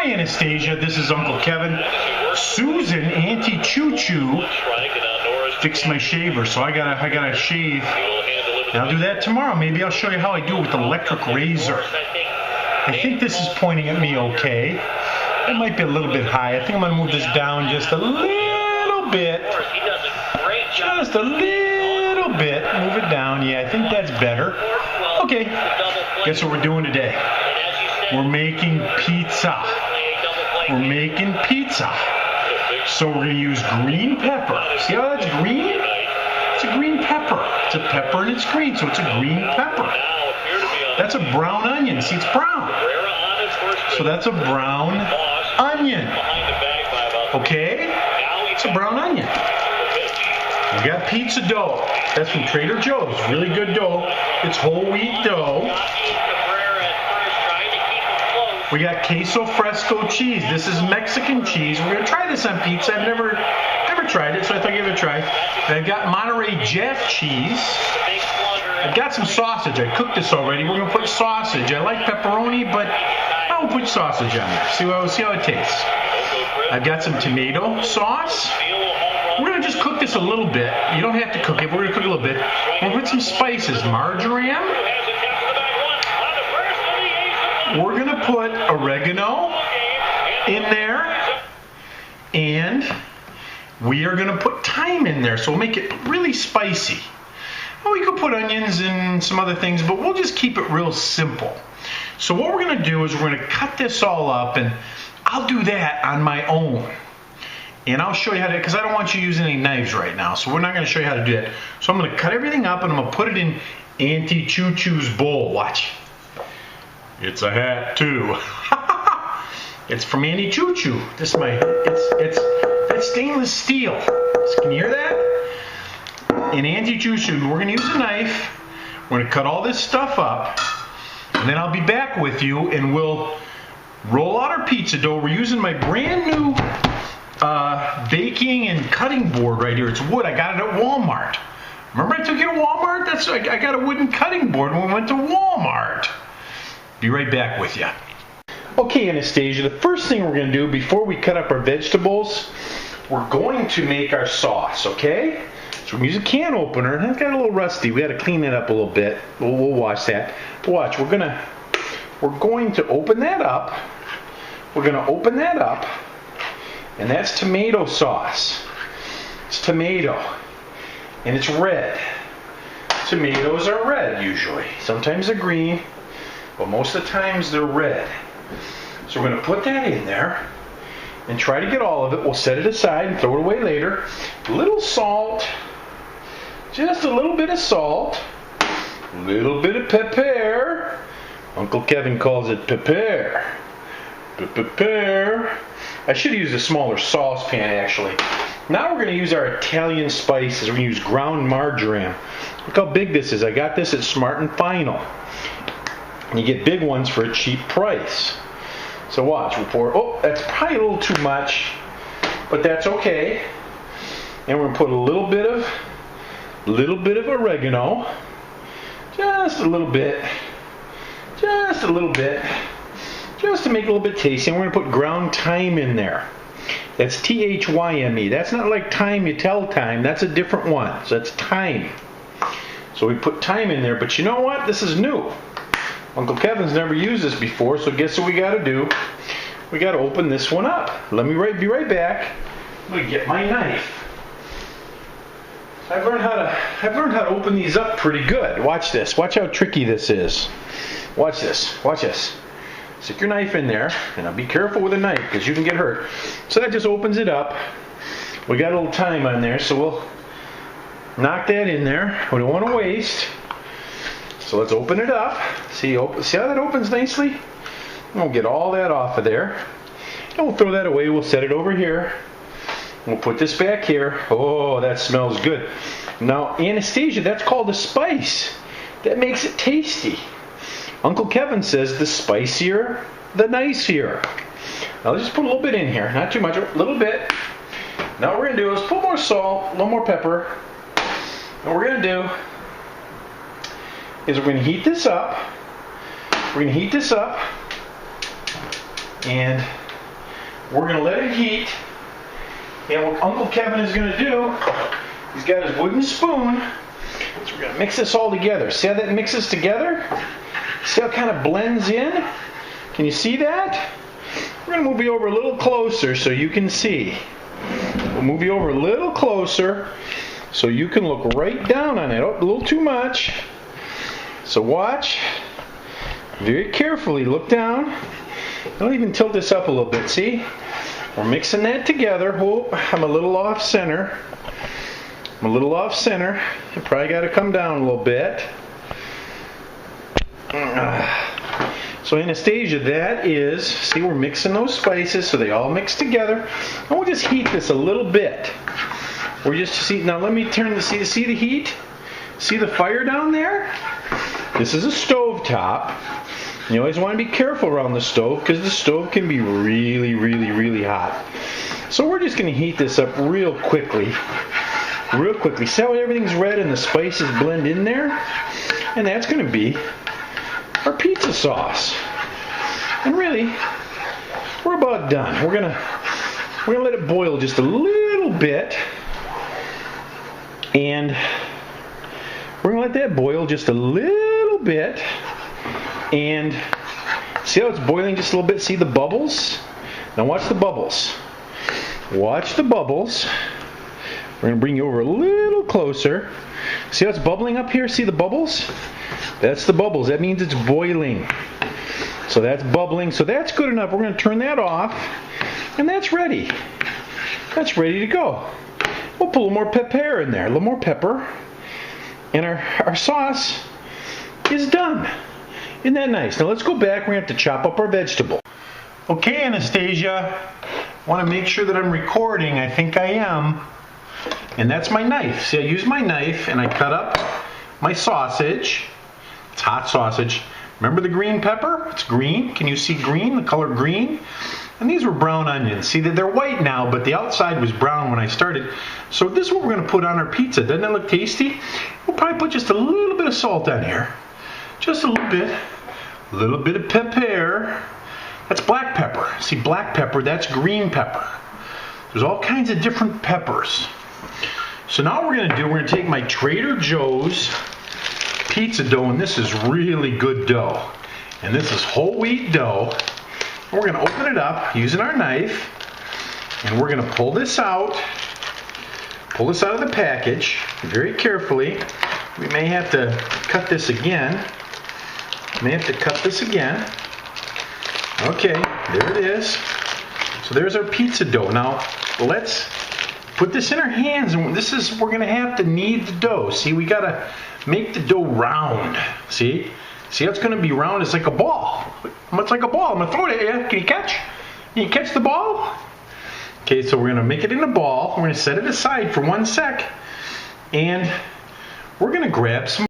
Hi, Anastasia. This is Uncle Kevin. Susan, Auntie Choo Choo, fixed my shaver, so I gotta shave. And I'll do that tomorrow. Maybe I'll show you how I do it with the electric razor. I think this is pointing at me okay. It might be a little bit high. I think I'm gonna move this down just a little bit. Just a little bit. Move it down. Yeah, I think that's better. Okay. Guess what we're doing today? We're making pizza. We're making pizza. So we're going to use green pepper. See how that's green? It's a green pepper. It's a pepper and it's green, so it's a green pepper. That's a brown onion. See, it's brown. So that's a brown onion. Okay? It's a brown onion. We got pizza dough. That's from Trader Joe's. Really good dough. It's whole wheat dough. We got queso fresco cheese. This is Mexican cheese. We're going to try this on pizza. I've never tried it, so I thought I'd give it a try. And I've got Monterey Jack cheese. I've got some sausage. I cooked this already. We're going to put sausage. I like pepperoni, but I will put sausage on there. See how it tastes. I've got some tomato sauce. We're going to just cook this a little bit. You don't have to cook it. We're going to cook it a little bit. We're going to put some spices. Marjoram. We're going to put oregano in there, and we are going to put thyme in there, so we'll make it really spicy. Well, we could put onions and some other things, but we'll just keep it real simple. So what we're going to do is we're going to cut this all up, and I'll do that on my own. And I'll show you how to, because I don't want you using any knives right now, so we're not going to show you how to do that. So I'm going to cut everything up, and I'm going to put it in Auntie Choo Choo's bowl. Watch. It's a hat too. It's from Auntie Choo Choo. This is it's stainless steel. Can you hear that? In Auntie Choo Choo, we're going to use a knife. We're going to cut all this stuff up, and then I'll be back with you, and we'll roll out our pizza dough. We're using my brand new baking and cutting board right here. It's wood. I got it at Walmart. Remember I took it to Walmart? I got a wooden cutting board when we went to Walmart. Be right back with you. Okay, Anastasia, the first thing we're going to do before we cut up our vegetables, we're going to make our sauce, okay? So we're going to use a can opener. It's got a little rusty. We got to clean that up a little bit. We'll wash that. But watch, we're going to open that up. We're going to open that up, and that's tomato sauce. It's tomato, and it's red. Tomatoes are red usually. Sometimes they're green. But most of the times they're red. So we're going to put that in there and try to get all of it. We'll set it aside and throw it away later. A little salt. Just a little bit of salt. A little bit of pepper. Uncle Kevin calls it pepper. Pepper. I should have used a smaller saucepan actually. Now we're going to use our Italian spices. We're going to use ground marjoram. Look how big this is. I got this at Smart and Final. You get big ones for a cheap price. So watch, we'll pour. Oh, that's probably a little too much, but that's okay. And we're gonna put a little bit of oregano, just a little bit, just to make it a little bit tasty. And we're gonna put ground thyme in there. That's T-H-Y-M-E. That's not like thyme, you tell time. That's a different one. So that's thyme. So we put thyme in there, but you know what? This is new. Uncle Kevin's never used this before, so guess what we got to do? We got to open this one up. Let me be right back. I'm going to get my knife. I've learned how to open these up pretty good. Watch this. Watch how tricky this is. Watch this. Watch this. Stick your knife in there, and now be careful with a knife because you can get hurt. So that just opens it up. We got a little time on there, so we'll knock that in there. We don't want to waste. So let's open it up. See how that opens nicely? And we'll get all that off of there. And we'll throw that away. We'll set it over here. We'll put this back here. Oh, that smells good. Now, Anastasia, that's called a spice. That makes it tasty. Uncle Kevin says the spicier, the nicer. Now let's just put a little bit in here. Not too much, a little bit. Now what we're going to do is put more salt, a little more pepper. And what we're going to do is we're going to heat this up. And We're gonna let it heat. And what Uncle Kevin is gonna do, he's got his wooden spoon. So we're gonna mix this all together. See how that mixes together? See how it kind of blends in? Can you see that? We're gonna move you over a little closer so you can see. We'll move you over a little closer so you can look right down on it. Oh, a little too much. So watch. Very carefully, look down. I'll even tilt this up a little bit, see? We're mixing that together. Oh, I'm a little off center. I'm a little off center. You probably got to come down a little bit. So Anastasia, that is, see, we're mixing those spices so they all mix together. And we'll just heat this a little bit. We're just, see, now let me turn the, see the heat? See the fire down there? This is a stove top. You always want to be careful around the stove because the stove can be really, really, really hot. So we're just going to heat this up real quickly. Real quickly. See how everything's red and the spices blend in there? And that's going to be our pizza sauce. And really, we're about done. We're gonna let it boil just a little bit. And we're going to let that boil just a little bit. And see how it's boiling just a little bit? See the bubbles? Now watch the bubbles. Watch the bubbles. We're going to bring you over a little closer. See how it's bubbling up here? See the bubbles? That's the bubbles. That means it's boiling. So that's bubbling. So that's good enough. We're going to turn that off. And that's ready. That's ready to go. We'll put a little more pepper in there. A little more pepper. And our sauce is done. Isn't that nice? Now let's go back. We're going to have to chop up our vegetable. Okay, Anastasia. I want to make sure that I'm recording. I think I am. And that's my knife. See, I use my knife and I cut up my sausage. It's hot sausage. Remember the green pepper? It's green. Can you see green? The color green? And these were brown onions. See, they're white now, but the outside was brown when I started. So this is what we're going to put on our pizza. Doesn't that look tasty? We'll probably put just a little bit of salt on here. Just a little bit. A little bit of pepper. That's black pepper. See, black pepper, that's green pepper. There's all kinds of different peppers. So now what we're going to do, we're going to take my Trader Joe's pizza dough, and this is really good dough. And this is whole wheat dough. And we're going to open it up using our knife, and we're going to pull this out. Pull this out of the package very carefully. We may have to cut this again. Okay, there it is. So there's our pizza dough. Now let's put this in our hands, and we're going to have to knead the dough. See, we got to make the dough round. See how it's going to be round? It's like a ball. It's like a ball. I'm going to throw it at you. Can you catch? Can you catch the ball? Okay, so we're going to make it in a ball. We're going to set it aside for 1 sec, and we're going to grab some